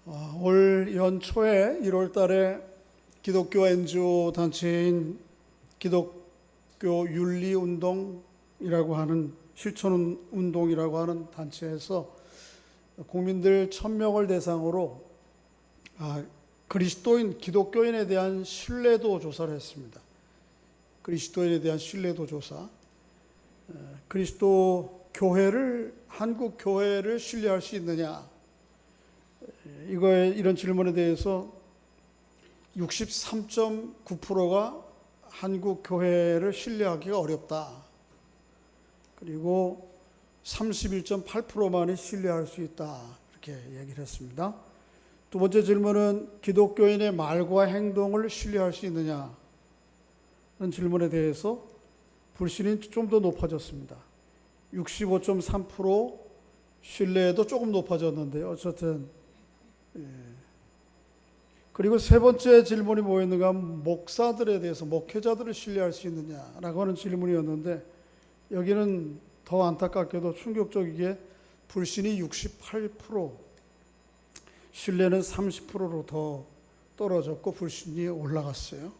올 연초에 1월 달에 기독교 NGO 단체인 기독교 윤리운동이라고 하는 실천운동이라고 하는 단체에서 국민들 1000명을 대상으로 그리스도인, 기독교인에 대한 신뢰도 조사를 했습니다. 그리스도인에 대한 신뢰도 조사. 그리스도 교회를, 한국 교회를 신뢰할 수 있느냐? 이런 질문에 대해서 63.9%가 한국 교회를 신뢰하기가 어렵다. 그리고 31.8%만이 신뢰할 수 있다. 이렇게 얘기를 했습니다. 두 번째 질문은 기독교인의 말과 행동을 신뢰할 수 있느냐? 는 질문에 대해서 불신이 좀 더 높아졌습니다. 65.3% 신뢰도 조금 높아졌는데요. 어쨌든 그리고 세 번째 질문이 뭐였는가 하면 목사들에 대해서, 목회자들을 신뢰할 수 있느냐라고 하는 질문이었는데, 여기는 더 안타깝게도 충격적이게 불신이 68%, 신뢰는 30%로 더 떨어졌고 불신이 올라갔어요.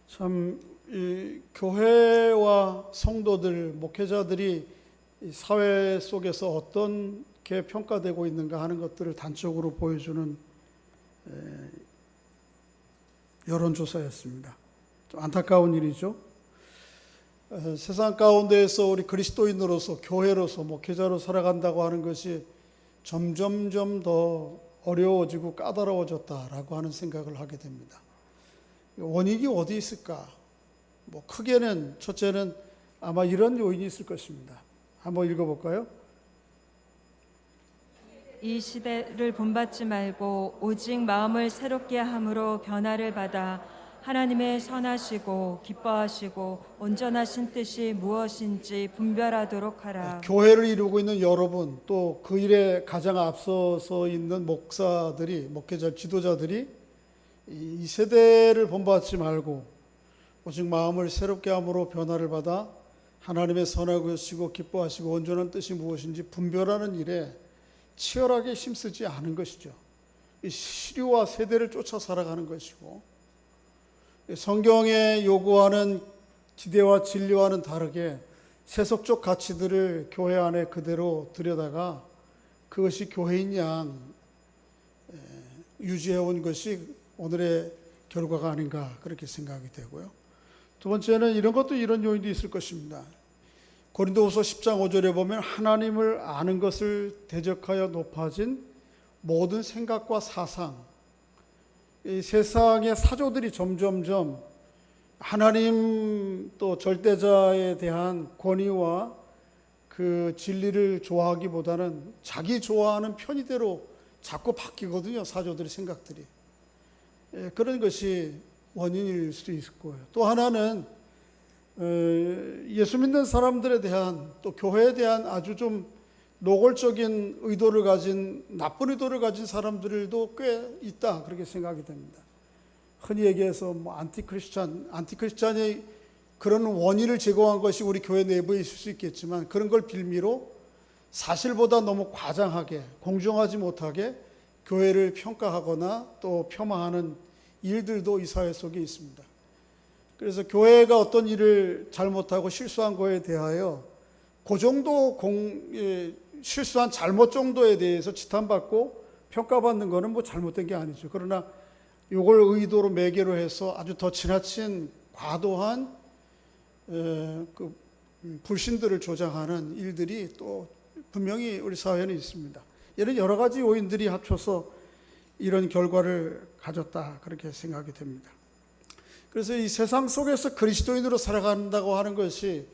참, 이 교회와 성도들, 목회자들이 이 사회 속에서 어떻게 평가되고 있는가 하는 것들을 단적으로 보여주는 여론조사였습니다. 좀 안타까운 일이죠. 세상 가운데에서 우리 그리스도인으로서, 교회로서, 목회자로 살아간다고 하는 것이 점점점 더 어려워지고 까다로워졌다라고 하는 생각을 하게 됩니다. 원인이 어디 있을까? 크게는 첫째는 아마 이런 요인이 있을 것입니다. 한번 읽어볼까요? 이 시대를 본받지 말고 오직 마음을 새롭게 함으로 변화를 받아 하나님의 선하시고 기뻐하시고 온전하신 뜻이 무엇인지 분별하도록 하라. 교회를 이루고 있는 여러분, 또 그 일에 가장 앞서서 있는 목사들이, 목회자, 지도자들이 이 세대를 본받지 말고 오직 마음을 새롭게 함으로 변화를 받아 하나님의 선하고 기뻐하시고 온전한 뜻이 무엇인지 분별하는 일에 치열하게 힘쓰지 않은 것이죠. 이 시류와 세대를 쫓아 살아가는 것이고, 성경에 요구하는 지대와 진리와는 다르게 세속적 가치들을 교회 안에 그대로 들여다가 그것이 교회인 양 유지해온 것이 오늘의 결과가 아닌가 그렇게 생각이 되고요. 두 번째는 이런 요인도 있을 것입니다. 고린도후서 10장 5절에 보면 하나님을 아는 것을 대적하여 높아진 모든 생각과 사상, 이 세상의 사조들이 점점점 하나님 또 절대자에 대한 권위와 그 진리를 좋아하기보다는 자기 좋아하는 편의대로 자꾸 바뀌거든요. 사조들의 생각들이. 그런 것이 원인일 수도 있을 거예요. 또 하나는 예수 믿는 사람들에 대한, 또 교회에 대한 아주 좀 노골적인 의도를 가진, 나쁜 의도를 가진 사람들도 꽤 있다 그렇게 생각이 됩니다. 흔히 얘기해서 안티크리스찬이 그런 원인을 제공한 것이 우리 교회 내부에 있을 수 있겠지만, 그런 걸 빌미로 사실보다 너무 과장하게, 공정하지 못하게 교회를 평가하거나 또 폄하하는 일들도 이 사회 속에 있습니다. 그래서 교회가 어떤 일을 잘못하고 실수한 거에 대하여 그 정도 실수한 잘못 정도에 대해서 지탄받고 평가받는 것은 잘못된 게 아니죠. 그러나 이걸 의도로 매개로 해서 아주 더 지나친 과도한 불신들을 조장하는 일들이 또 분명히 우리 사회에는 있습니다. 이런 여러 가지 요인들이 합쳐서 이런 결과를 가졌다 그렇게 생각이 됩니다. 그래서 이 세상 속에서 그리스도인으로 살아간다고 하는 것이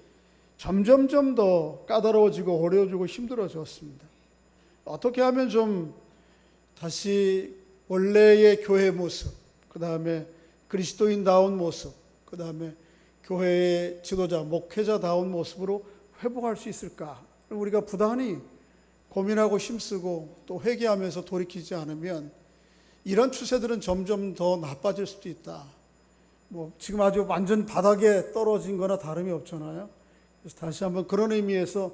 점점점 더 까다로워지고 어려워지고 힘들어졌습니다. 어떻게 하면 좀 다시 원래의 교회 모습, 그 다음에 그리스도인다운 모습, 그 다음에 교회의 지도자, 목회자다운 모습으로 회복할 수 있을까? 우리가 부단히 고민하고 힘쓰고 또 회개하면서 돌이키지 않으면 이런 추세들은 점점 더 나빠질 수도 있다. 지금 아주 완전 바닥에 떨어진 거나 다름이 없잖아요. 그래서 다시 한번 그런 의미에서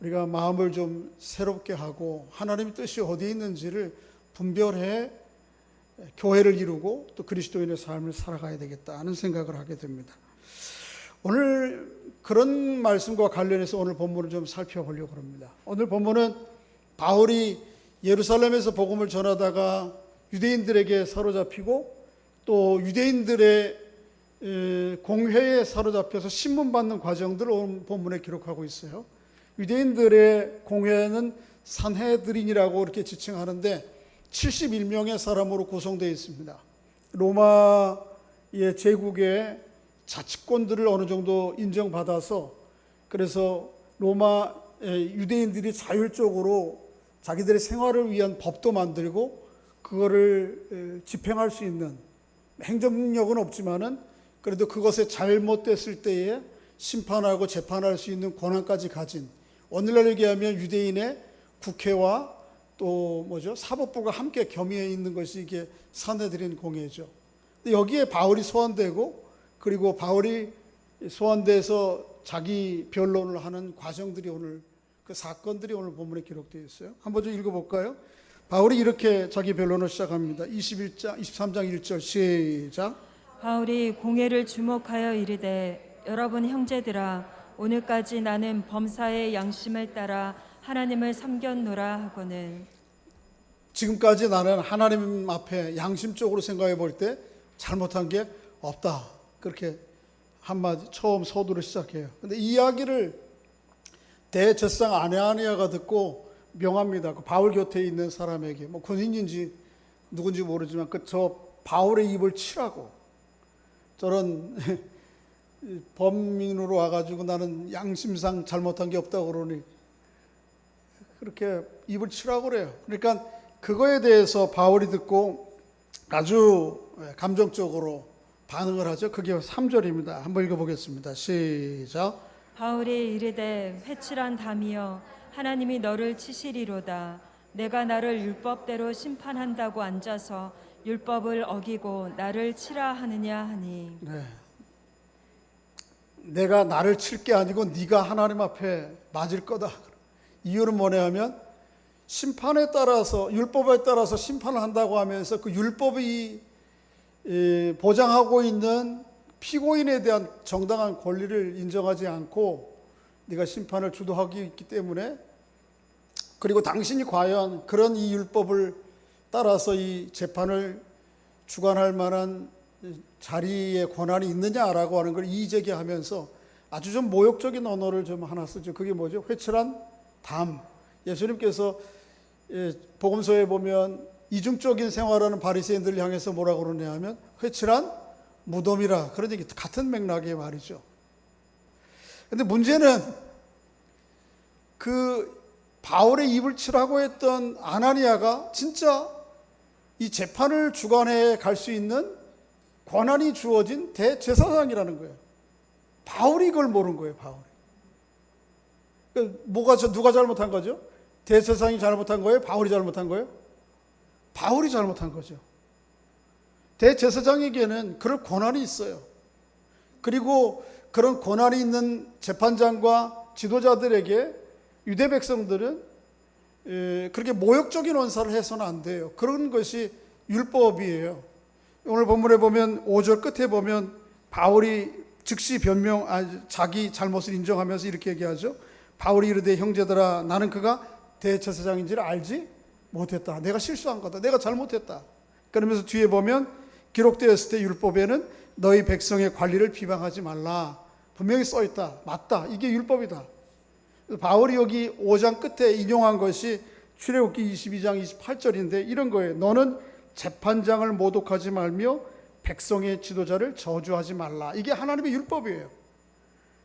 우리가 마음을 좀 새롭게 하고 하나님의 뜻이 어디에 있는지를 분별해 교회를 이루고 또 그리스도인의 삶을 살아가야 되겠다 하는 생각을 하게 됩니다. 오늘 그런 말씀과 관련해서 오늘 본문을 좀 살펴보려고 합니다. 오늘 본문은 바울이 예루살렘에서 복음을 전하다가 유대인들에게 사로잡히고 또 유대인들의 공회에 사로잡혀서 신문받는 과정들을 오늘 본문에 기록하고 있어요. 유대인들의 공회는 산헤드린이라고 이렇게 지칭하는데 71명의 사람으로 구성되어 있습니다. 로마의 제국의 자치권들을 어느 정도 인정받아서 그래서 로마 유대인들이 자율적으로 자기들의 생활을 위한 법도 만들고 그거를 집행할 수 있는 행정력은 없지만은 그래도 그것에 잘못됐을 때에 심판하고 재판할 수 있는 권한까지 가진, 오늘날 얘기하면 유대인의 국회와 또 사법부가 함께 겸해 있는 것이 이게 산헤드린 공회죠. 근데 여기에 바울이 소환되고 그리고 바울이 소환돼서 자기 변론을 하는 과정들이 오늘 그 사건들이 오늘 본문에 기록되어 있어요. 한번 좀 읽어볼까요? 바울이 이렇게 자기 변론을 시작합니다. 23장 1절 시작. 바울이 공회를 주목하여 이르되 여러분 형제들아 오늘까지 나는 범사의 양심을 따라 하나님을 섬겼노라 하고는 지금까지 나는 하나님 앞에 양심적으로 생각해 볼 때 잘못한 게 없다. 그렇게 한마디 처음 서두를 시작해요. 근데 이 이야기를 대제사장 아나니아가 듣고 명합니다. 그 바울 곁에 있는 사람에게 뭐 군인인지 누군지 모르지만 저 바울의 입을 치라고, 저런 범인으로 와가지고 나는 양심상 잘못한 게 없다고 그러니 그렇게 입을 치라고 그래요. 그러니까 그거에 대해서 바울이 듣고 아주 감정적으로 반응을 하죠. 그게 3절입니다. 한번 읽어보겠습니다. 시작. 바울이 이르되 회칠한 담이여 하나님이 너를 치시리로다. 내가 나를 율법대로 심판한다고 앉아서 율법을 어기고 나를 치라 하느냐 하니. 네. 내가 나를 칠 게 아니고 네가 하나님 앞에 맞을 거다. 이유는 뭐냐 하면 심판에 따라서 율법에 따라서 심판을 한다고 하면서 그 율법이 보장하고 있는 피고인에 대한 정당한 권리를 인정하지 않고 네가 심판을 주도하기 있기 때문에, 그리고 당신이 과연 그런 이 율법을 따라서 이 재판을 주관할 만한 자리에 권한이 있느냐라고 하는 걸 이의제기하면서 아주 좀 모욕적인 언어를 좀 하나 쓰죠. 그게 뭐죠? 회칠한 담. 예수님께서 복음서에 보면 이중적인 생활하는 바리새인들을 향해서 뭐라고 그러냐 하면 회칠한 무덤이라, 그런 얘기 같은 맥락의 말이죠. 근데 문제는 그 바울의 입을 치라고 했던 아나니아가 진짜 이 재판을 주관해 갈 수 있는 권한이 주어진 대제사장이라는 거예요. 바울이 그걸 모르는 거예요. 바울이. 누가 잘못한 거죠? 대제사장이 잘못한 거예요? 바울이 잘못한 거예요? 바울이 잘못한 거죠. 대제사장에게는 그럴 권한이 있어요. 그리고 그런 권한이 있는 재판장과 지도자들에게 유대 백성들은 그렇게 모욕적인 언사를 해서는 안 돼요. 그런 것이 율법이에요. 오늘 본문에 보면 5절 끝에 보면 바울이 즉시 자기 잘못을 인정하면서 이렇게 얘기하죠. 바울이 이르되 형제들아 나는 그가 대제사장인지를 알지 못했다. 내가 실수한 거다. 내가 잘못했다. 그러면서 뒤에 보면 기록되었을 때 율법에는 너희 백성의 관리를 비방하지 말라. 분명히 써있다. 맞다. 이게 율법이다. 바울이 여기 5장 끝에 인용한 것이 출애굽기 22장 28절인데 이런 거예요. 너는 재판장을 모독하지 말며 백성의 지도자를 저주하지 말라. 이게 하나님의 율법이에요.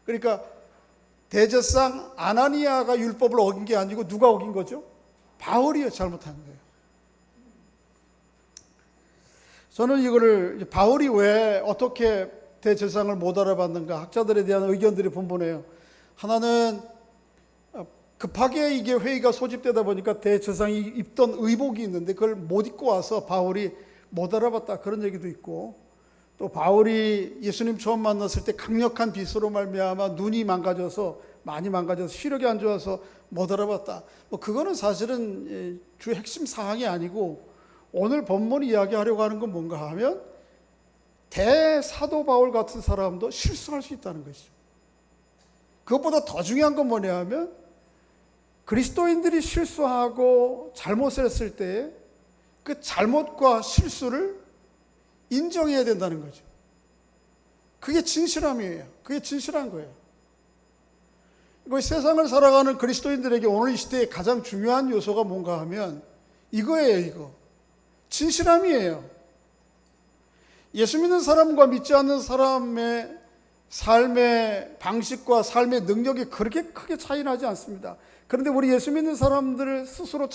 그러니까 대제사장 아나니아가 율법을 어긴 게 아니고 누가 어긴 거죠? 바울이 잘못한 거예요. 저는 이거를 바울이 왜 어떻게 대제사장을 못 알아봤는가, 학자들에 대한 의견들이 분분해요. 하나는 급하게 이게 회의가 소집되다 보니까 대제사장이 입던 의복이 있는데 그걸 못 입고 와서 바울이 못 알아봤다, 그런 얘기도 있고, 또 바울이 예수님 처음 만났을 때 강력한 빛으로 말미암아 눈이 망가져서 많이 망가져서 시력이 안 좋아서 못 알아봤다. 그거는 사실은 주 핵심 사항이 아니고 오늘 본문이 이야기하려고 하는 건 뭔가 하면 대사도 바울 같은 사람도 실수할 수 있다는 것이죠. 그것보다 더 중요한 건 뭐냐 하면 그리스도인들이 실수하고 잘못을 했을 때 그 잘못과 실수를 인정해야 된다는 거죠. 그게 진실함이에요. 그게 진실한 거예요. 세상을 살아가는 그리스도인들에게 오늘 이 시대에 가장 중요한 요소가 뭔가 하면 이거예요. 이거 진실함이에요. 예수 믿는 사람과 믿지 않는 사람의 삶의 방식과 삶의 능력이 그렇게 크게 차이 나지 않습니다. 그런데 우리 예수 믿는 사람들 스스로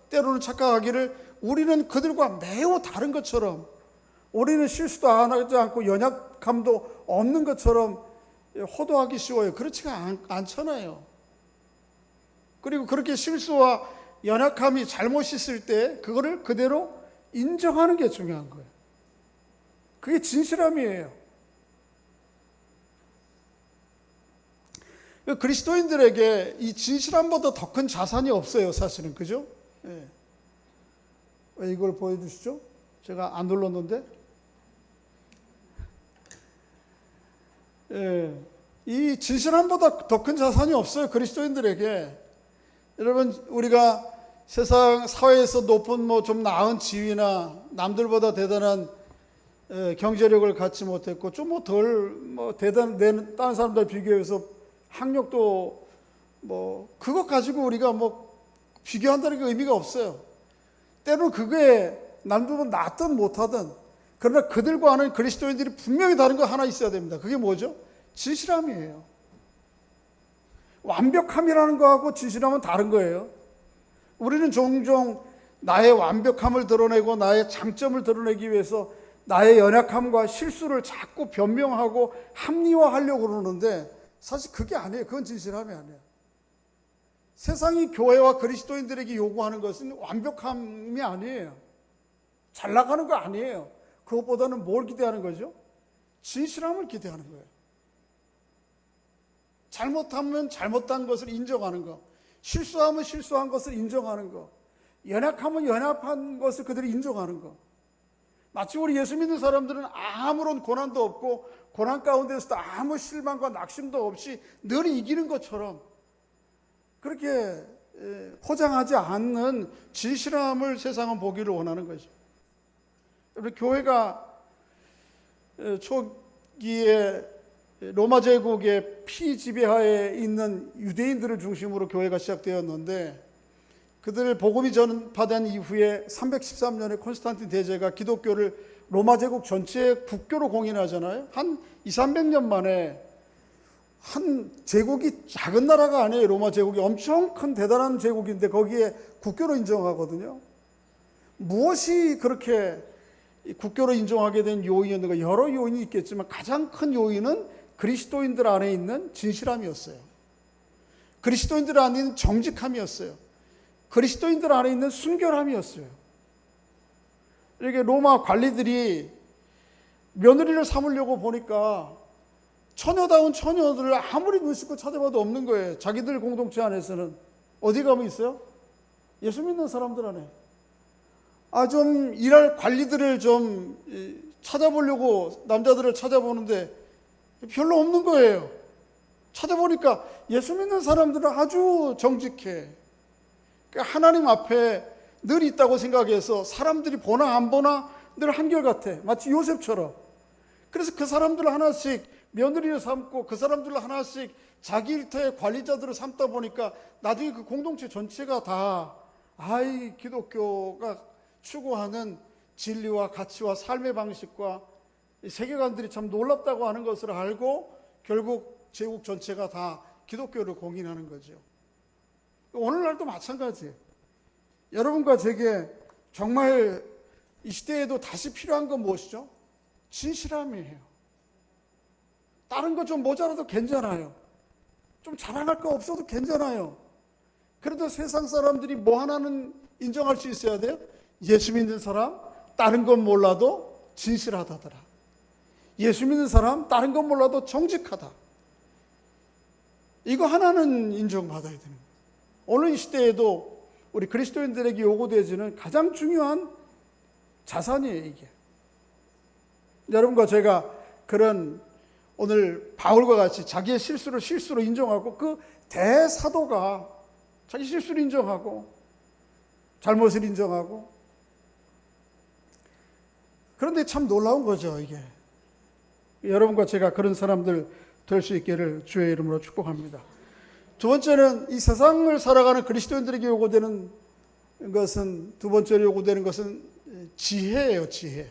때로는 착각하기를 우리는 그들과 매우 다른 것처럼, 우리는 실수도 안 하지 않고 연약함도 없는 것처럼 호도하기 쉬워요. 그렇지가 않잖아요. 그리고 그렇게 실수와 연약함이 잘못이 있을 때 그거를 그대로 인정하는 게 중요한 거예요. 그게 진실함이에요. 그리스도인들에게 이 진실함보다 더 큰 자산이 없어요, 사실은. 그죠? 예. 왜 이걸 보여주시죠? 제가 안 눌렀는데. 예. 이 진실함보다 더 큰 자산이 없어요, 그리스도인들에게. 여러분, 우리가 세상 사회에서 높은 좀 나은 지위나 남들보다 대단한 경제력을 갖지 못했고 좀 덜 다른 사람들 비교해서 학력도 그것 가지고 우리가 비교한다는 게 의미가 없어요. 때로는 그게 남들보다 낫든 못하든, 그러나 그들과는 그리스도인들이 분명히 다른 거 하나 있어야 됩니다. 그게 뭐죠? 진실함이에요. 완벽함이라는 거하고 진실함은 다른 거예요. 우리는 종종 나의 완벽함을 드러내고 나의 장점을 드러내기 위해서 나의 연약함과 실수를 자꾸 변명하고 합리화하려고 그러는데 사실 그게 아니에요. 그건 진실함이 아니에요. 세상이 교회와 그리스도인들에게 요구하는 것은 완벽함이 아니에요. 잘 나가는 거 아니에요. 그것보다는 뭘 기대하는 거죠? 진실함을 기대하는 거예요. 잘못하면 잘못한 것을 인정하는 거, 실수하면 실수한 것을 인정하는 거, 연약하면 연약한 것을 그들이 인정하는 거. 마치 우리 예수 믿는 사람들은 아무런 고난도 없고 고난 가운데서도 아무 실망과 낙심도 없이 늘 이기는 것처럼 그렇게 포장하지 않는 진실함을 세상은 보기를 원하는 거죠. 우리 교회가 초기에 로마 제국의 피지배하에 있는 유대인들을 중심으로 교회가 시작되었는데 그들을 복음이 전파된 이후에 313년에 콘스탄틴 대제가 기독교를 로마 제국 전체의 국교로 공인하잖아요. 한 200~300년 만에 한 제국이 작은 나라가 아니에요. 로마 제국이 엄청 큰 대단한 제국인데 거기에 국교로 인정하거든요. 무엇이 그렇게 국교로 인정하게 된 요인이었는가? 여러 요인이 있겠지만 가장 큰 요인은 그리스도인들 안에 있는 진실함이었어요. 그리스도인들 안에 있는 정직함이었어요. 그리스도인들 안에 있는 순결함이었어요. 이렇게 로마 관리들이 며느리를 삼으려고 보니까 처녀다운 처녀들을 아무리 눈 씻고 찾아봐도 없는 거예요. 자기들 공동체 안에서는. 어디 가면 있어요? 예수 믿는 사람들 안에. 좀 일할 관리들을 좀 찾아보려고 남자들을 찾아보는데 별로 없는 거예요. 찾아보니까 예수 믿는 사람들은 아주 정직해. 하나님 앞에 늘 있다고 생각해서 사람들이 보나 안 보나 늘 한결같아. 마치 요셉처럼. 그래서 그 사람들을 하나씩 며느리를 삼고 그 사람들을 하나씩 자기 일터의 관리자들을 삼다 보니까 나중에 그 공동체 전체가 다 기독교가 추구하는 진리와 가치와 삶의 방식과 세계관들이 참 놀랍다고 하는 것을 알고 결국 제국 전체가 다 기독교를 공인하는 거죠. 오늘날도 마찬가지예요. 여러분과 제게 정말 이 시대에도 다시 필요한 건 무엇이죠? 진실함이에요. 다른 거 좀 모자라도 괜찮아요. 좀 자랑할 거 없어도 괜찮아요. 그래도 세상 사람들이 뭐 하나는 인정할 수 있어야 돼요. 예수 믿는 사람, 다른 건 몰라도 진실하다더라. 예수 믿는 사람, 다른 건 몰라도 정직하다. 이거 하나는 인정받아야 되는 거예요. 오늘 이 시대에도 우리 그리스도인들에게 요구되어지는 가장 중요한 자산이에요, 이게. 여러분과 제가 그런 오늘 바울과 같이 자기의 실수를 실수로 인정하고 그 대사도가 자기 실수를 인정하고 잘못을 인정하고, 그런데 참 놀라운 거죠, 이게. 여러분과 제가 그런 사람들 될 수 있기를 주의 이름으로 축복합니다. 두 번째는 이 세상을 살아가는 그리스도인들에게 요구되는 것은, 두 번째로 요구되는 것은 지혜예요, 지혜.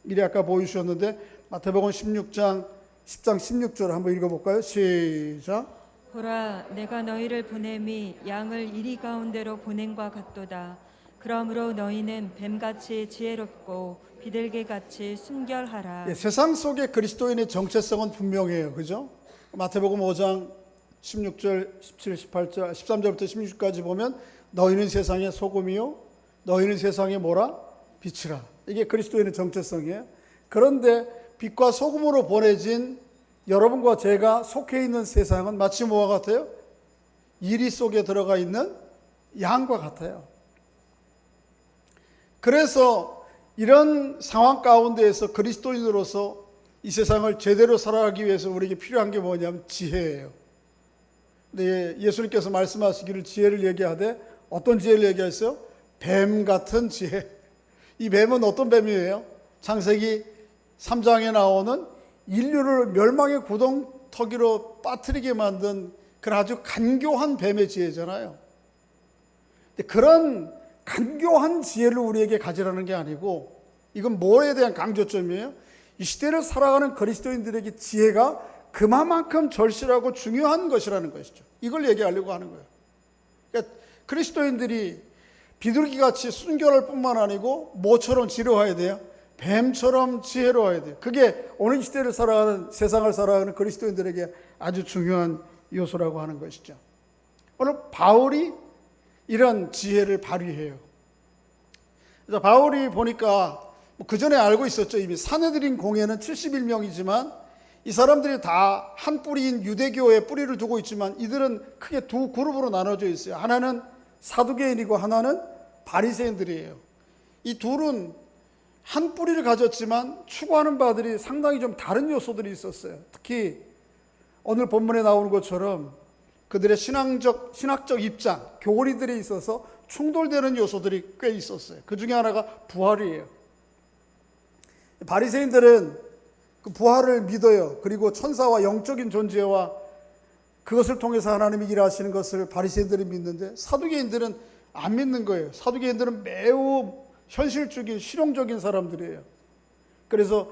미리 아까 보여주셨는데 마태복음 10장 16절 한번 읽어볼까요? 시작. 보라, 내가 너희를 보냄이 양을 이리 가운데로 보냄과 같도다. 그러므로 너희는 뱀같이 지혜롭고 비둘기같이 순결하라. 세상 속의 그리스도인의 정체성은 분명해요, 그죠? 마태복음 5장 16절, 17, 18절, 13절부터 16절까지 보면 너희는 세상의 소금이요, 너희는 세상의 뭐라? 빛이라. 이게 그리스도인의 정체성이에요. 그런데 빛과 소금으로 보내진 여러분과 제가 속해 있는 세상은 마치 뭐와 같아요? 이리 속에 들어가 있는 양과 같아요. 그래서 이런 상황 가운데에서 그리스도인으로서 이 세상을 제대로 살아가기 위해서 우리에게 필요한 게 뭐냐면 지혜예요. 근데 예수님께서 말씀하시기를 지혜를 얘기하되 어떤 지혜를 얘기했어요? 뱀 같은 지혜. 이 뱀은 어떤 뱀이에요? 창세기 3장에 나오는 인류를 멸망의 구덩터기로 빠뜨리게 만든 그런 아주 간교한 뱀의 지혜잖아요. 근데 그런 간교한 지혜를 우리에게 가지라는 게 아니고, 이건 뭐에 대한 강조점이에요? 이 시대를 살아가는 그리스도인들에게 지혜가 그만큼 절실하고 중요한 것이라는 것이죠. 이걸 얘기하려고 하는 거예요. 그러니까 그리스도인들이 비둘기같이 순결할 뿐만 아니고 뭐처럼 지혜로워야 돼요? 뱀처럼 지혜로워야 돼요. 그게 오늘 시대를 살아가는, 세상을 살아가는 그리스도인들에게 아주 중요한 요소라고 하는 것이죠. 오늘 바울이 이런 지혜를 발휘해요. 그래서 바울이 보니까 그 전에 알고 있었죠. 이미 사내들인 공회는 71명이지만 이 사람들이 다 한 뿌리인 유대교의 뿌리를 두고 있지만 이들은 크게 두 그룹으로 나눠져 있어요. 하나는 사두개인이고 하나는 바리새인들이에요. 이 둘은 한 뿌리를 가졌지만 추구하는 바들이 상당히 좀 다른 요소들이 있었어요. 특히 오늘 본문에 나오는 것처럼 그들의 신학적 입장, 교리들에 있어서 충돌되는 요소들이 꽤 있었어요. 그 중에 하나가 부활이에요. 바리새인들은 그 부활을 믿어요. 그리고 천사와 영적인 존재와 그것을 통해서 하나님이 일하시는 것을 바리새인들이 믿는데, 사두개인들은 안 믿는 거예요. 사두개인들은 매우 현실적인 실용적인 사람들이에요. 그래서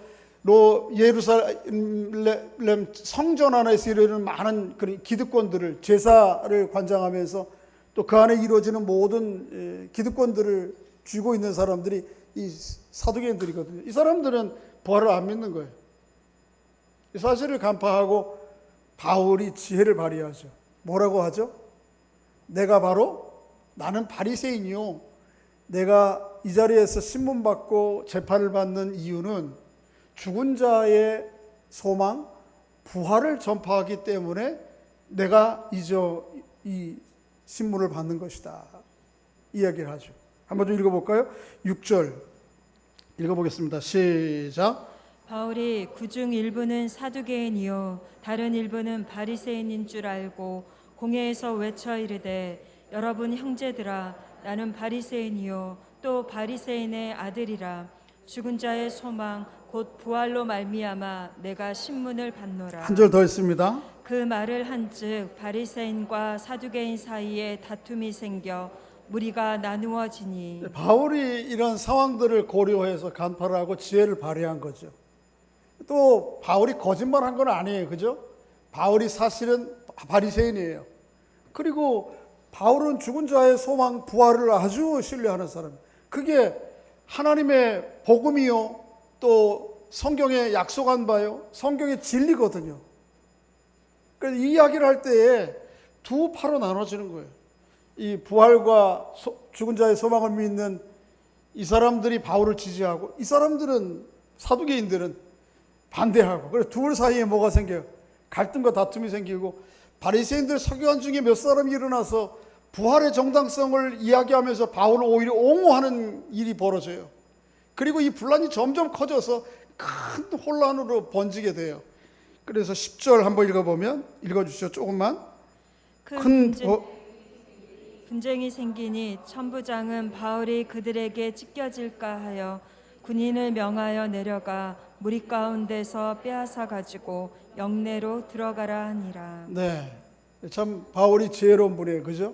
예루살렘 성전 안에서 이루어지는 많은 그런 기득권들을, 제사를 관장하면서 또 그 안에 이루어지는 모든 기득권들을 쥐고 있는 사람들이 이 사두개인들이거든요. 이 사람들은 부활을 안 믿는 거예요. 이 사실을 간파하고 바울이 지혜를 발휘하죠. 뭐라고 하죠? 나는 바리새인이요, 내가 이 자리에서 신문받고 재판을 받는 이유는 죽은 자의 소망, 부활을 전파하기 때문에 내가 이 신문을 받는 것이다, 이야기를 하죠. 한번 좀 읽어볼까요? 6절 읽어보겠습니다. 시작. 바울이 그중 일부는 사두개인이요 다른 일부는 바리새인인 줄 알고 공회에서 외쳐 이르되, 여러분 형제들아, 나는 바리새인이요 또 바리새인의 아들이라. 죽은 자의 소망 곧 부활로 말미암아 내가 신문을 받노라. 한 절 더 있습니다. 그 말을 한즉 바리새인과 사두개인 사이에 다툼이 생겨 무리가 나누어지니. 바울이 이런 상황들을 고려해서 간파를 하고 지혜를 발휘한 거죠. 또 바울이 거짓말한 건 아니에요, 그죠? 바울이 사실은 바리새인이에요. 그리고 바울은 죽은 자의 소망, 부활을 아주 신뢰하는 사람. 그게 하나님의 복음이요, 또 성경에 약속한 바요, 성경의 진리거든요. 그래서 이 이야기를 할 때에 두 파로 나눠지는 거예요. 이 부활과 죽은 자의 소망을 믿는 이 사람들이 바울을 지지하고, 이 사람들은, 사두개인들은 반대하고, 그래서 둘 사이에 뭐가 생겨요? 갈등과 다툼이 생기고, 바리새인들 서기관 중에 몇 사람이 일어나서 부활의 정당성을 이야기하면서 바울을 오히려 옹호하는 일이 벌어져요. 그리고 이 분란이 점점 커져서 큰 혼란으로 번지게 돼요. 그래서 10절 한번 읽어주시죠. 조금만. 큰 분쟁이 생기니 천부장은 바울이 그들에게 찢겨질까 하여 군인을 명하여 내려가 무리 가운데서 빼앗아 가지고 영내로 들어가라 하니라. 네, 참 바울이 지혜로운 분이에요, 그죠?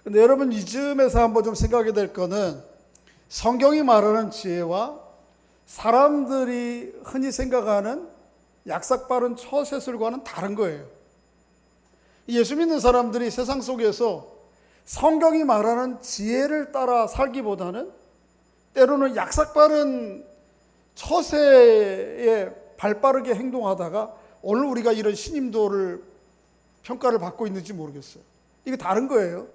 근데 여러분 이쯤에서 한번 좀 생각이 될 거는 성경이 말하는 지혜와 사람들이 흔히 생각하는 약삭빠른 처세술과는 다른 거예요. 예수 믿는 사람들이 세상 속에서 성경이 말하는 지혜를 따라 살기보다는 때로는 약삭빠른 처세에 발빠르게 행동하다가 오늘 우리가 이런 신임도를 평가를 받고 있는지 모르겠어요. 이게 다른 거예요.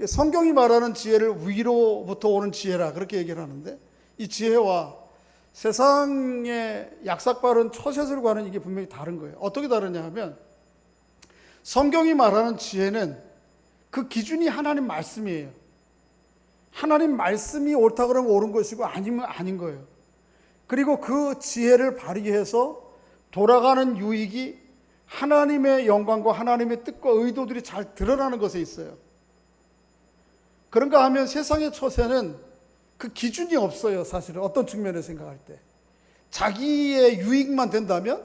성경이 말하는 지혜를 위로부터 오는 지혜라 그렇게 얘기를 하는데 이 지혜와 세상의 약삭빠른 처세술과는 이게 분명히 다른 거예요. 어떻게 다르냐 하면 성경이 말하는 지혜는 그 기준이 하나님 말씀이에요. 하나님 말씀이 옳다 그러면 옳은 것이고 아니면 아닌 거예요. 그리고 그 지혜를 발휘해서 돌아가는 유익이 하나님의 영광과 하나님의 뜻과 의도들이 잘 드러나는 것에 있어요. 그런가 하면 세상의 처세는 그 기준이 없어요. 사실은 어떤 측면에서 생각할 때 자기의 유익만 된다면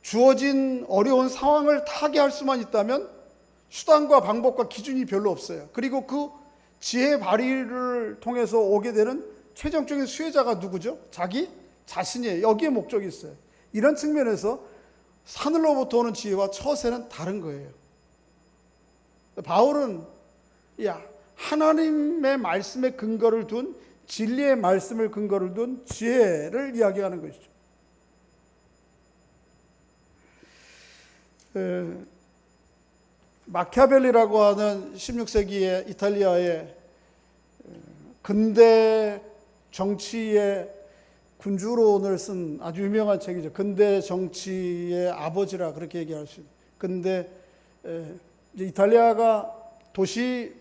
주어진 어려운 상황을 타개할 수만 있다면 수단과 방법과 기준이 별로 없어요. 그리고 그 지혜 발휘를 통해서 오게 되는 최종적인 수혜자가 누구죠? 자기 자신이에요. 여기에 목적이 있어요. 이런 측면에서 하늘로부터 오는 지혜와 처세는 다른 거예요. 바울은 하나님의 말씀에 근거를 둔 진리의 말씀을 근거를 둔 지혜를 이야기하는 것이죠. 마키아벨리라고 하는 16세기의 이탈리아의 근대 정치의 군주론을 쓴 아주 유명한 책이죠. 근대 정치의 아버지라 그렇게 얘기할 수 있는. 근데 이제 이탈리아가 도시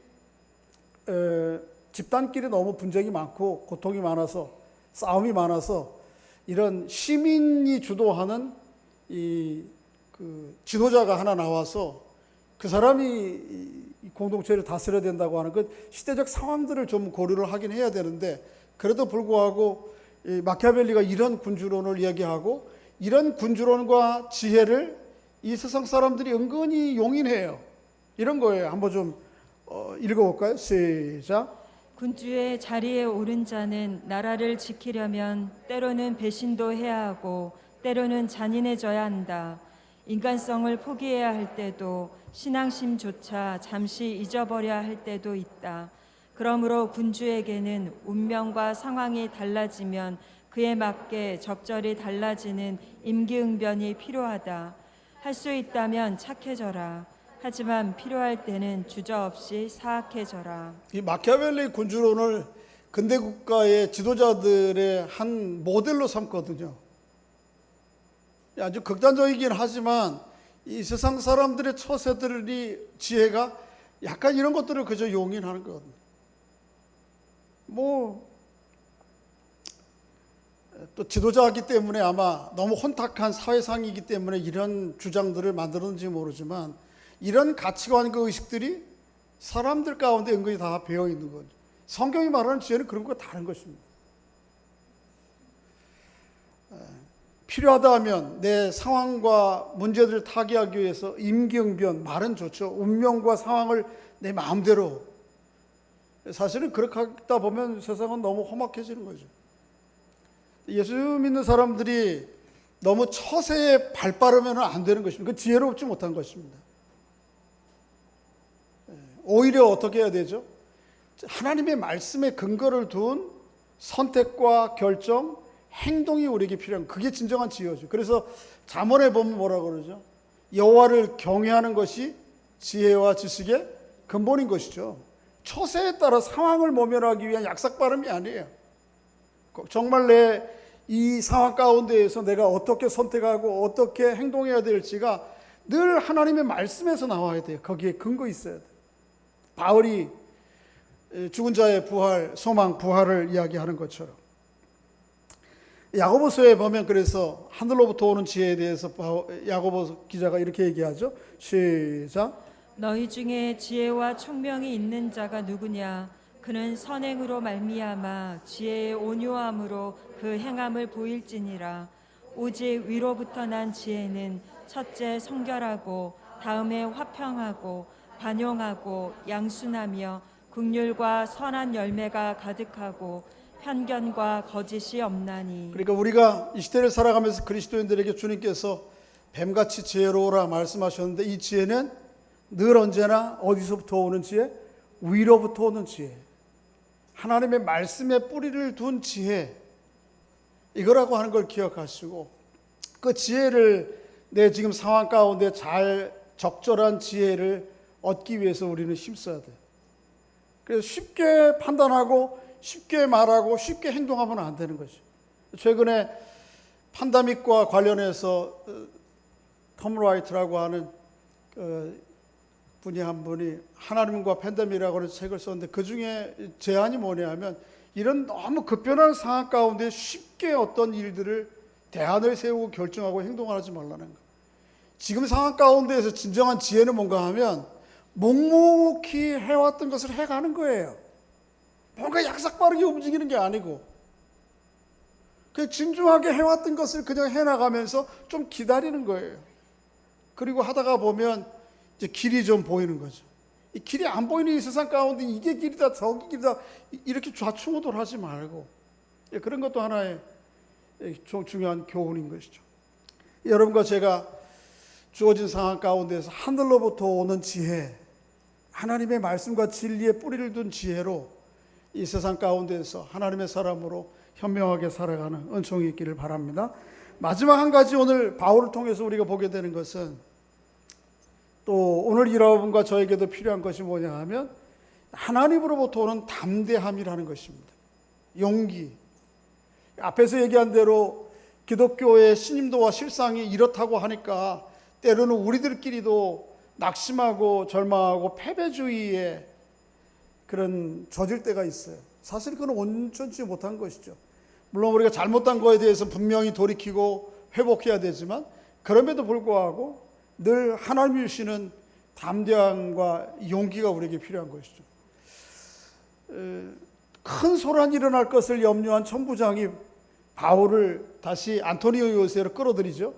집단끼리 너무 분쟁이 많고 고통이 많아서 싸움이 많아서 이런 시민이 주도하는 그 지도자가 하나 나와서 그 사람이 이 공동체를 다스려야 된다고 하는 그 시대적 상황들을 좀 고려를 하긴 해야 되는데 그래도 불구하고 이 마키아벨리가 이런 군주론을 이야기하고 이런 군주론과 지혜를 이 세상 사람들이 은근히 용인해요. 이런 거예요. 한번 좀 읽어볼까요? 시작. 군주의 자리에 오른 자는 나라를 지키려면 때로는 배신도 해야 하고 때로는 잔인해져야 한다. 인간성을 포기해야 할 때도 신앙심조차 잠시 잊어버려야 할 때도 있다. 그러므로 군주에게는 운명과 상황이 달라지면 그에 맞게 적절히 달라지는 임기응변이 필요하다. 할 수 있다면 착해져라. 하지만 필요할 때는 주저없이 사악해져라. 이 마키아벨리 군주론을 근대 국가의 지도자들의 한 모델로 삼거든요. 아주 극단적이긴 하지만 이 세상 사람들의 처세들이 지혜가 약간 이런 것들을 그저 용인하는 거거든요. 또 지도자이기 때문에 아마 너무 혼탁한 사회상이기 때문에 이런 주장들을 만들었는지 모르지만 이런 가치관과 의식들이 사람들 가운데 은근히 다 배어 있는 거죠. 성경이 말하는 지혜는 그런 것과 다른 것입니다. 필요하다 하면 내 상황과 문제들을 타개하기 위해서 임기응변, 말은 좋죠. 운명과 상황을 내 마음대로. 사실은 그렇게 하다 보면 세상은 너무 험악해지는 거죠. 예수 믿는 사람들이 너무 처세에 발빠르면 안 되는 것입니다. 그 지혜롭지 못한 것입니다. 오히려 어떻게 해야 되죠? 하나님의 말씀에 근거를 둔 선택과 결정, 행동이 우리에게 필요한 그게 진정한 지혜죠. 그래서 잠언에 보면 뭐라고 그러죠? 여호와를 경외하는 것이 지혜와 지식의 근본인 것이죠. 처세에 따라 상황을 모면하기 위한 약삭빠름이 아니에요. 정말 내 이 상황 가운데에서 내가 어떻게 선택하고 어떻게 행동해야 될지가 늘 하나님의 말씀에서 나와야 돼요. 거기에 근거 있어야 돼요. 바울이 죽은 자의 부활, 소망, 부활을 이야기하는 것처럼 야고보서에 보면 그래서 하늘로부터 오는 지혜에 대해서 야고보 기자가 이렇게 얘기하죠. 시작. 너희 중에 지혜와 총명이 있는 자가 누구냐? 그는 선행으로 말미암아 지혜의 온유함으로 그 행함을 보일지니라. 오직 위로부터 난 지혜는 첫째 성결하고 다음에 화평하고 관용하고 양순하며 긍휼과 선한 열매가 가득하고 편견과 거짓이 없나니. 그러니까 우리가 이 시대를 살아가면서 그리스도인들에게 주님께서 뱀같이 지혜로우라 말씀하셨는데, 이 지혜는 늘 언제나 어디서부터 오는 지혜? 위로부터 오는 지혜. 하나님의 말씀에 뿌리를 둔 지혜, 이거라고 하는 걸 기억하시고, 그 지혜를 내 지금 상황 가운데 잘 적절한 지혜를 얻기 위해서 우리는 힘써야 돼요. 그래서 쉽게 판단하고 쉽게 말하고 쉽게 행동하면 안 되는 거죠. 최근에 판다믹과 관련해서 톰 라이트라고 하는 분이 한 분이 하나님과 팬데믹이라고 하는 책을 썼는데, 그 중에 제안이 뭐냐면, 이런 너무 급변하는 상황 가운데 쉽게 어떤 일들을 대안을 세우고 결정하고 행동하지 말라는 거예요. 지금 상황 가운데에서 진정한 지혜는 뭔가 하면 묵묵히 해왔던 것을 해가는 거예요. 뭔가 약삭빠르게 움직이는 게 아니고, 그냥 진중하게 해왔던 것을 그냥 해나가면서 좀 기다리는 거예요. 그리고 하다가 보면 이제 길이 좀 보이는 거죠. 이 길이 안 보이는 이 세상 가운데 이게 길이다 저기 길이다 이렇게 좌충우돌하지 말고, 그런 것도 하나의 좀 중요한 교훈인 것이죠. 여러분과 제가 주어진 상황 가운데서 하늘로부터 오는 지혜, 하나님의 말씀과 진리에 뿌리를 둔 지혜로 이 세상 가운데서 하나님의 사람으로 현명하게 살아가는 은총이 있기를 바랍니다. 마지막 한 가지, 오늘 바울을 통해서 우리가 보게 되는 것은, 또 오늘 여러분과 저에게도 필요한 것이 뭐냐 하면 하나님으로부터 오는 담대함이라는 것입니다. 용기. 앞에서 얘기한 대로 기독교의 신임도와 실상이 이렇다고 하니까 때로는 우리들끼리도 낙심하고 절망하고 패배주의에 그런 젖을 때가 있어요. 사실 그건 온전치 못한 것이죠. 물론 우리가 잘못한 거에 대해서 분명히 돌이키고 회복해야 되지만, 그럼에도 불구하고 늘 하나님이 주시는 담대함과 용기가 우리에게 필요한 것이죠. 큰 소란이 일어날 것을 염려한 천부장이 바울을 다시 안토니오 요새로 끌어들이죠.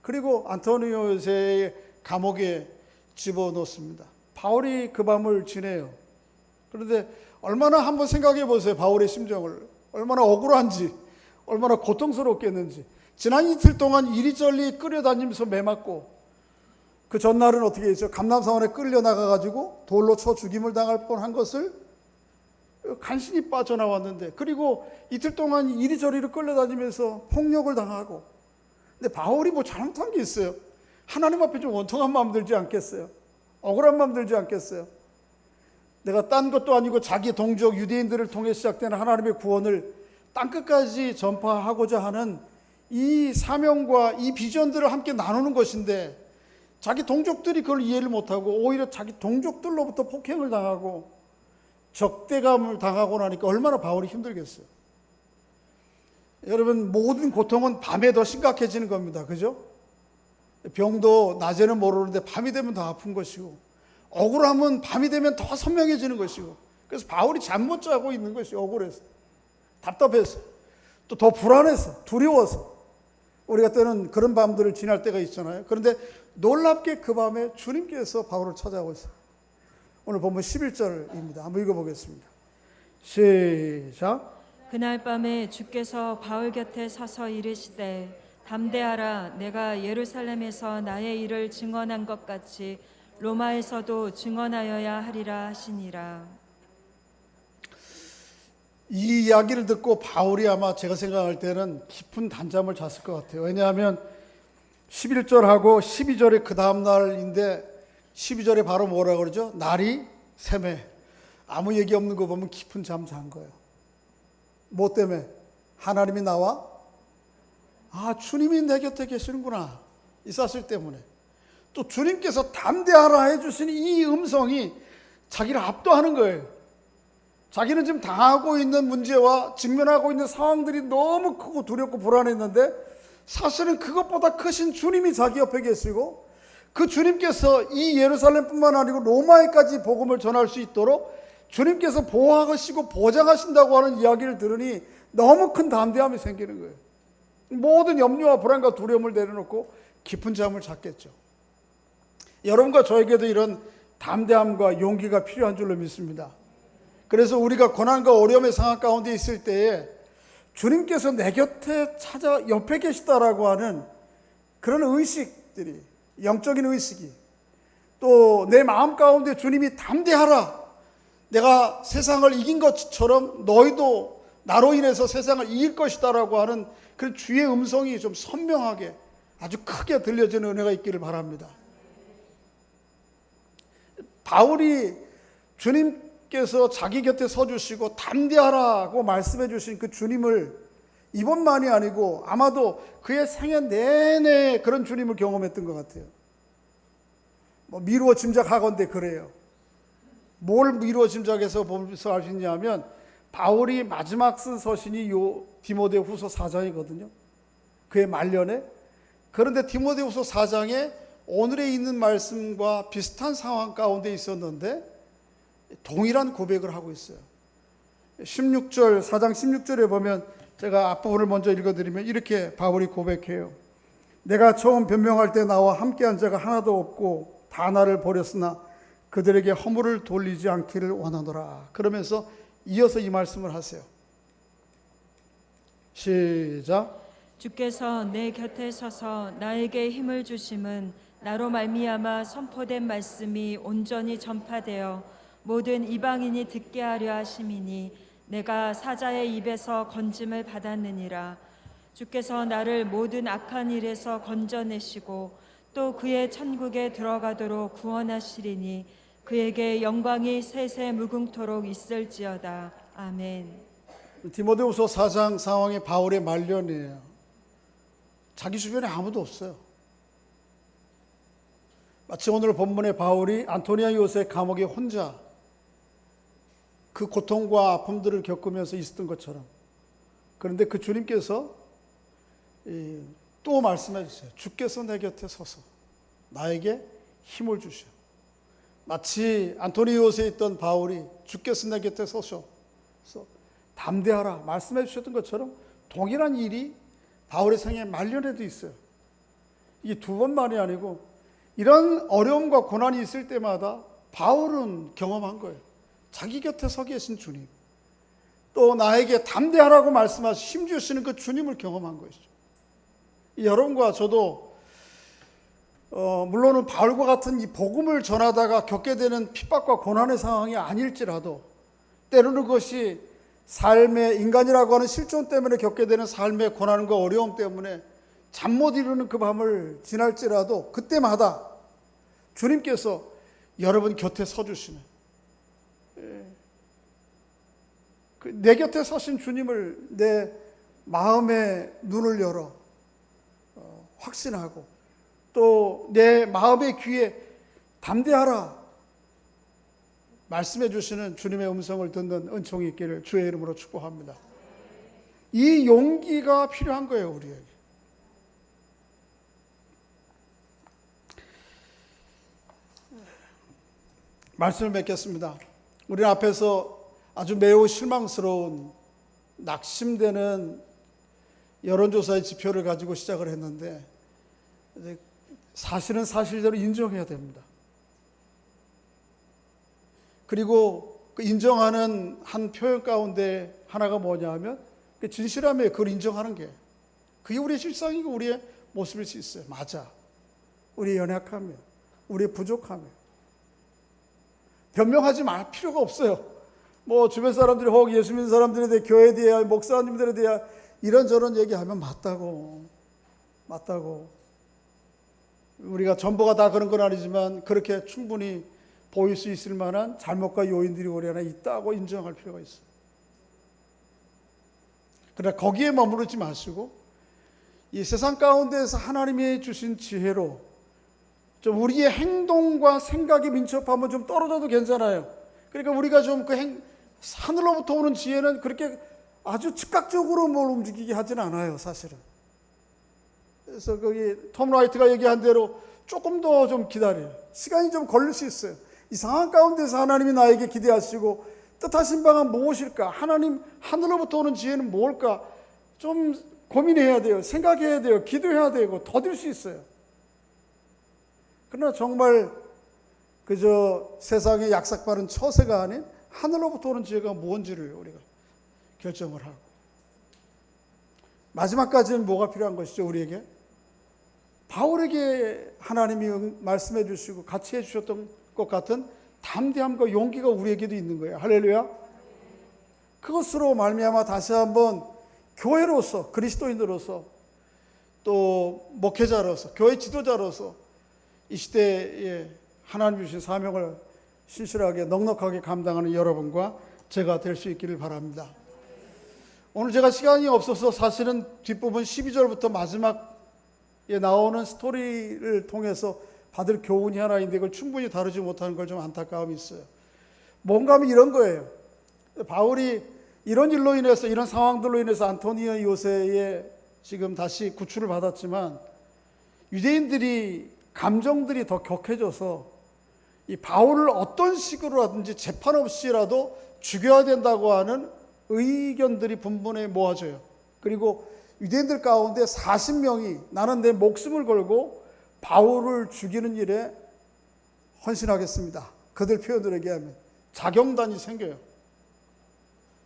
그리고 안토니오 요새의 감옥에 집어넣습니다. 바울이 그 밤을 지내요. 그런데 얼마나 한번 생각해 보세요. 바울의 심정을. 얼마나 억울한지, 얼마나 고통스럽겠는지. 지난 이틀 동안 이리저리 끌려다니면서 매맞고, 그 전날은 어떻게 했죠? 감람사원에 끌려나가가지고 돌로 쳐 죽임을 당할 뻔한 것을 간신히 빠져나왔는데, 그리고 이틀 동안 이리저리로 끌려다니면서 폭력을 당하고. 근데 바울이 뭐 잘못한 게 있어요? 하나님 앞에 좀 원통한 마음 들지 않겠어요? 억울한 마음 들지 않겠어요? 내가 딴 것도 아니고 자기 동족 유대인들을 통해 시작되는 하나님의 구원을 땅끝까지 전파하고자 하는 이 사명과 이 비전들을 함께 나누는 것인데, 자기 동족들이 그걸 이해를 못하고 오히려 자기 동족들로부터 폭행을 당하고 적대감을 당하고 나니까 얼마나 바울이 힘들겠어요. 여러분, 모든 고통은 밤에 더 심각해지는 겁니다. 그죠? 병도 낮에는 모르는데 밤이 되면 더 아픈 것이고, 억울함은 밤이 되면 더 선명해지는 것이고, 그래서 바울이 잠 못 자고 있는 것이 억울해서, 답답해서, 또 더 불안해서, 두려워서 우리가 때는 그런 밤들을 지날 때가 있잖아요. 그런데 놀랍게 그 밤에 주님께서 바울을 찾아오셨어요. 오늘 본문 11절입니다. 한번 읽어보겠습니다. 시작. 그날 밤에 주께서 바울 곁에 서서 이르시되 담대하라. 내가 예루살렘에서 나의 일을 증언한 것 같이 로마에서도 증언하여야 하리라 하시니라. 이 이야기를 듣고 바울이 아마 제가 생각할 때는 깊은 단잠을 잤을 것 같아요. 왜냐하면 11절하고 12절의 그 다음 날인데, 12절에 바로 뭐라 그러죠? 날이 새매. 아무 얘기 없는 거 보면 깊은 잠 잔 거예요. 뭐 때문에? 하나님이 나와? 주님이 내 곁에 계시는구나. 이 사실 때문에. 또 주님께서 담대하라 해주신 이 음성이 자기를 압도하는 거예요. 자기는 지금 당하고 있는 문제와 직면하고 있는 상황들이 너무 크고 두렵고 불안했는데 사실은 그것보다 크신 주님이 자기 옆에 계시고 그 주님께서 이 예루살렘뿐만 아니고 로마에까지 복음을 전할 수 있도록 주님께서 보호하시고 보장하신다고 하는 이야기를 들으니 너무 큰 담대함이 생기는 거예요. 모든 염려와 불안과 두려움을 내려놓고 깊은 잠을 잤겠죠. 여러분과 저에게도 이런 담대함과 용기가 필요한 줄로 믿습니다. 그래서 우리가 고난과 어려움의 상황 가운데 있을 때에 주님께서 내 곁에 찾아 옆에 계시다라고 하는 그런 의식들이, 영적인 의식이, 또 내 마음 가운데 주님이 담대하라, 내가 세상을 이긴 것처럼 너희도 나로 인해서 세상을 이길 것이다라고 하는 그런 주의 음성이 좀 선명하게 아주 크게 들려지는 은혜가 있기를 바랍니다. 바울이 주님께서 자기 곁에 서주시고 담대하라고 말씀해 주신 그 주님을 이번만이 아니고 아마도 그의 생애 내내 그런 주님을 경험했던 것 같아요. 미루어 짐작하건대 그래요. 뭘 미루어 짐작해서 보면서 알 수 있냐면 바울이 마지막 쓴 서신이 요 디모데후서 4장이거든요. 그의 말년에. 그런데 디모데후서 4장에 오늘에 있는 말씀과 비슷한 상황 가운데 있었는데 동일한 고백을 하고 있어요. 16절, 4장 16절에 보면 제가 앞부분을 먼저 읽어드리면 이렇게 바울이 고백해요. 내가 처음 변명할 때 나와 함께한 자가 하나도 없고 다 나를 버렸으나 그들에게 허물을 돌리지 않기를 원하노라. 그러면서 이어서 이 말씀을 하세요. 시작. 주께서 내 곁에 서서 나에게 힘을 주심은 나로 말미암아 선포된 말씀이 온전히 전파되어 모든 이방인이 듣게 하려 하심이니 내가 사자의 입에서 건짐을 받았느니라. 주께서 나를 모든 악한 일에서 건져내시고 또 그의 천국에 들어가도록 구원하시리니 그에게 영광이 세세 무궁토록 있을지어다. 아멘. 디모데후서 4장 상황이 바울의 말년이에요. 자기 주변에 아무도 없어요. 마치 오늘 본문의 바울이 안토니아 요새 감옥에 혼자 그 고통과 아픔들을 겪으면서 있었던 것처럼. 그런데 그 주님께서 또 말씀해 주세요. 주께서 내 곁에 서서 나에게 힘을 주셔. 마치 안토니아 요새에 있던 바울이 주께서 내 곁에 서서 담대하라 말씀해 주셨던 것처럼 동일한 일이 바울의 생애 말년에도 있어요. 이게 두 번만이 아니고 이런 어려움과 고난이 있을 때마다 바울은 경험한 거예요. 자기 곁에 서 계신 주님, 또 나에게 담대하라고 말씀하시 힘 주시는 그 주님을 경험한 것이죠. 여러분과 저도 물론은 바울과 같은 이 복음을 전하다가 겪게 되는 핍박과 고난의 상황이 아닐지라도 때로는 그것이 삶의 인간이라고 하는 실존 때문에 겪게 되는 삶의 고난과 어려움 때문에 잠 못 이루는 그 밤을 지날지라도 그때마다 주님께서 여러분 곁에 서주시는, 내 곁에 서신 주님을 내 마음의 눈을 열어 확신하고 또 내 마음의 귀에 담대하라 말씀해 주시는 주님의 음성을 듣는 은총이 있기를 주의 이름으로 축복합니다. 이 용기가 필요한 거예요, 우리에게. 말씀을 맺겠습니다. 우리 앞에서 아주 매우 실망스러운 낙심되는 여론조사의 지표를 가지고 시작을 했는데 사실은 사실대로 인정해야 됩니다. 그리고 그 인정하는 한 표현 가운데 하나가 뭐냐 하면 그 진실함에 그걸 인정하는 게 그게 우리의 실상이고 우리의 모습일 수 있어요. 맞아. 우리의 연약함이에요. 우리의 부족함이에요. 변명하지 말 필요가 없어요. 뭐 주변 사람들이 혹 예수 믿는 사람들에 대해 교회에 대해 목사님들에 대해 이런저런 얘기하면 맞다고 우리가 전부가 다 그런 건 아니지만 그렇게 충분히 보일 수 있을 만한 잘못과 요인들이 우리 안에 있다고 인정할 필요가 있어요. 그러나 거기에 머무르지 마시고 이 세상 가운데에서 하나님이 주신 지혜로 좀 우리의 행동과 생각이 민첩하면 좀 떨어져도 괜찮아요. 그러니까 우리가 좀 하늘로부터 오는 지혜는 그렇게 아주 즉각적으로 뭘 움직이게 하진 않아요, 사실은. 그래서 거기 톰 라이트가 얘기한 대로 조금 더 좀 기다려요. 시간이 좀 걸릴 수 있어요. 이 상황 가운데서 하나님이 나에게 기대하시고 뜻하신 바가 무엇일까? 하나님 하늘로부터 오는 지혜는 뭘까? 좀 고민해야 돼요. 생각해야 돼요. 기도해야 되고 더딜 수 있어요. 그러나 정말 그저 세상의 약삭빠른 처세가 아닌 하늘로부터 오는 지혜가 뭔지를 우리가 결정을 하고, 마지막까지는 뭐가 필요한 것이죠, 우리에게? 바울에게 하나님이 말씀해 주시고 같이 해 주셨던 것 같은 담대함과 용기가 우리에게도 있는 거예요. 할렐루야. 그것으로 말미암아 다시 한번 교회로서, 그리스도인으로서, 또 목회자로서, 교회 지도자로서 이 시대에 하나님 주신 사명을 신실하게 넉넉하게 감당하는 여러분과 제가 될 수 있기를 바랍니다. 오늘 제가 시간이 없어서 사실은 뒷부분 12절부터 마지막에 나오는 스토리를 통해서 받을 교훈이 하나 있는데 그걸 충분히 다루지 못하는 걸 좀 안타까움이 있어요. 뭔가 하면 이런 거예요. 바울이 이런 일로 인해서, 이런 상황들로 인해서 안토니오 요새에 지금 다시 구출을 받았지만 유대인들이 감정들이 더 격해져서 이 바울을 어떤 식으로라든지 재판 없이라도 죽여야 된다고 하는 의견들이 분분히 모아져요. 그리고 유대인들 가운데 40명이 나는 내 목숨을 걸고 바울을 죽이는 일에 헌신하겠습니다. 그들 표현을 얘기하면 자경단이 생겨요.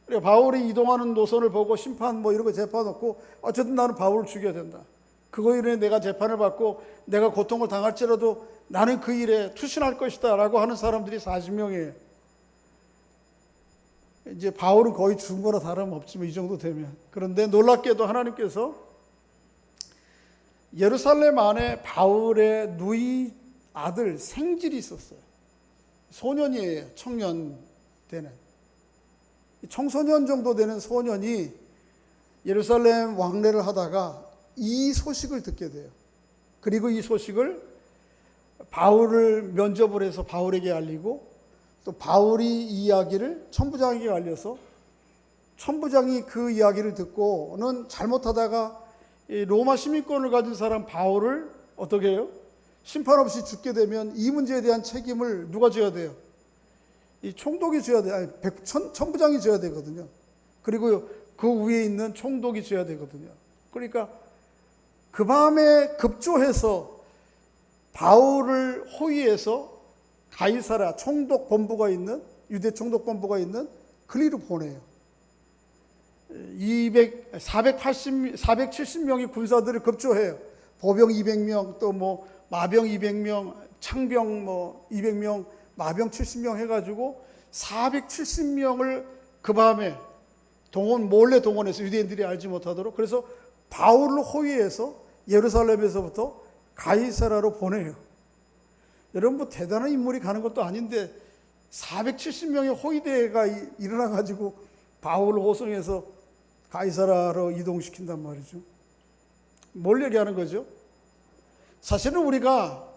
그러니까 바울이 이동하는 노선을 보고 심판 이런 거 재판 없고 어쨌든 나는 바울을 죽여야 된다. 그거 인해 내가 재판을 받고 내가 고통을 당할지라도 나는 그 일에 투신할 것이다 라고 하는 사람들이 40명이에요. 이제 바울은 거의 죽은 거나 다름없지만 이 정도 되면. 그런데 놀랍게도 하나님께서 예루살렘 안에 바울의 누이 아들 생질이 있었어요. 소년이에요. 청년 되는. 청소년 정도 되는 소년이 예루살렘 왕래를 하다가 이 소식을 듣게 돼요. 그리고 이 소식을 바울을 면접을 해서 바울에게 알리고 또 바울이 이 이야기를 천부장에게 알려서 천부장이 그 이야기를 듣고는 잘못하다가 로마 시민권을 가진 사람 바울을 어떻게 해요? 심판 없이 죽게 되면 이 문제에 대한 책임을 누가 져야 돼요? 이 총독이 져야 돼요. 아니, 천부장이 져야 되거든요. 그리고 그 위에 있는 총독이 져야 되거든요. 그러니까 그 밤에 급조해서 바울을 호위해서 가이사랴 총독 본부가 있는, 유대 총독 본부가 있는 글리로 보내요. 470명의 군사들을 급조해요. 보병 200명, 또 마병 200명, 창병 200명, 마병 70명 해가지고 470명을 그 밤에 몰래 동원해서 유대인들이 알지 못하도록, 그래서 바울을 호위해서 예루살렘에서부터 가이사랴로 보내요. 여러분 대단한 인물이 가는 것도 아닌데 470명의 호위대가 일어나가지고 바울을 호송해서 가이사랴로 이동시킨단 말이죠. 뭘 얘기하는 거죠? 사실은 우리가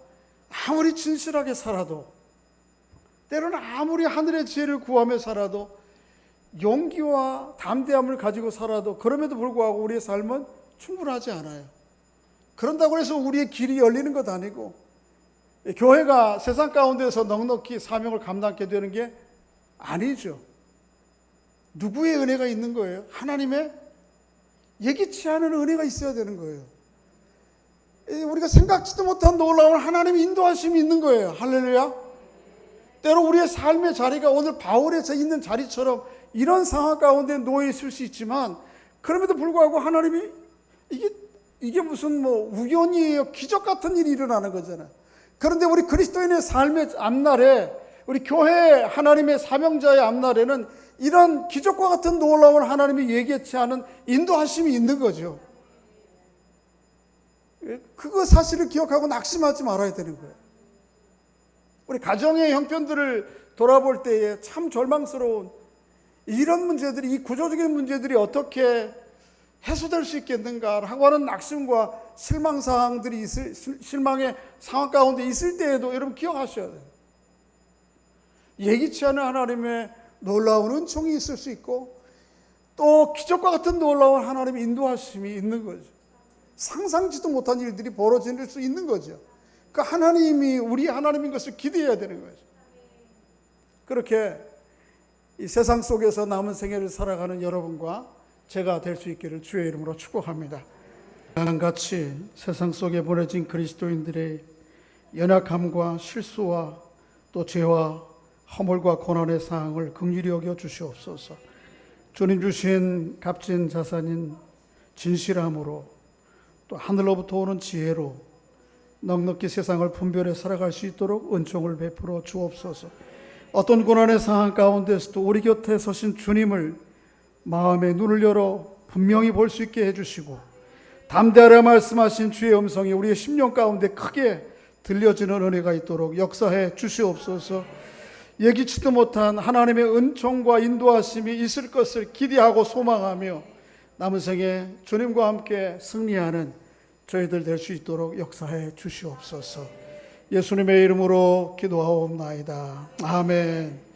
아무리 진실하게 살아도, 때로는 아무리 하늘의 지혜를 구하며 살아도, 용기와 담대함을 가지고 살아도, 그럼에도 불구하고 우리의 삶은 충분하지 않아요. 그런다고 해서 우리의 길이 열리는 것 아니고, 교회가 세상 가운데서 넉넉히 사명을 감당하게 되는 게 아니죠. 누구의 은혜가 있는 거예요? 하나님의 예기치 않은 은혜가 있어야 되는 거예요. 우리가 생각지도 못한 놀라운 하나님의 인도하심이 있는 거예요. 할렐루야. 때로 우리의 삶의 자리가 오늘 바울에서 있는 자리처럼 이런 상황 가운데 놓여 있을 수 있지만, 그럼에도 불구하고 하나님이 이게 무슨 우연이에요. 기적 같은 일이 일어나는 거잖아요. 그런데 우리 그리스도인의 삶의 앞날에, 우리 교회 하나님의 사명자의 앞날에는 이런 기적과 같은 놀라운 하나님이 예기치 않은 인도하심이 있는 거죠. 그거 사실을 기억하고 낙심하지 말아야 되는 거예요. 우리 가정의 형편들을 돌아볼 때에 참 절망스러운 이런 문제들이, 이 구조적인 문제들이 어떻게 해소될 수 있겠는가라고 하는 낙심과 실망의 상황 가운데 있을 때에도 여러분 기억하셔야 돼요. 예기치 않은 하나님의 놀라운 은총이 있을 수 있고 또 기적과 같은 놀라운 하나님의 인도하심이 있는 거죠. 상상지도 못한 일들이 벌어질 수 있는 거죠. 그 하나님이 우리 하나님인 것을 기대해야 되는 거죠. 그렇게 이 세상 속에서 남은 생애를 살아가는 여러분과 제가 될 수 있기를 주의 이름으로 축복합니다. 같이 세상 속에 보내진 그리스도인들의 연약함과 실수와 또 죄와 허물과 고난의 사항을 긍휼히 여겨 주시옵소서. 주님 주신 값진 자산인 진실함으로 또 하늘로부터 오는 지혜로 넉넉히 세상을 분별해 살아갈 수 있도록 은총을 베풀어 주옵소서. 어떤 고난의 상황 가운데서도 우리 곁에 서신 주님을 마음의 눈을 열어 분명히 볼 수 있게 해주시고 담대하라 말씀하신 주의 음성이 우리의 심령 가운데 크게 들려지는 은혜가 있도록 역사해 주시옵소서. 예기치도 못한 하나님의 은총과 인도하심이 있을 것을 기대하고 소망하며 남은 생에 주님과 함께 승리하는 저희들 될 수 있도록 역사해 주시옵소서. 예수님의 이름으로 기도하옵나이다. 아멘.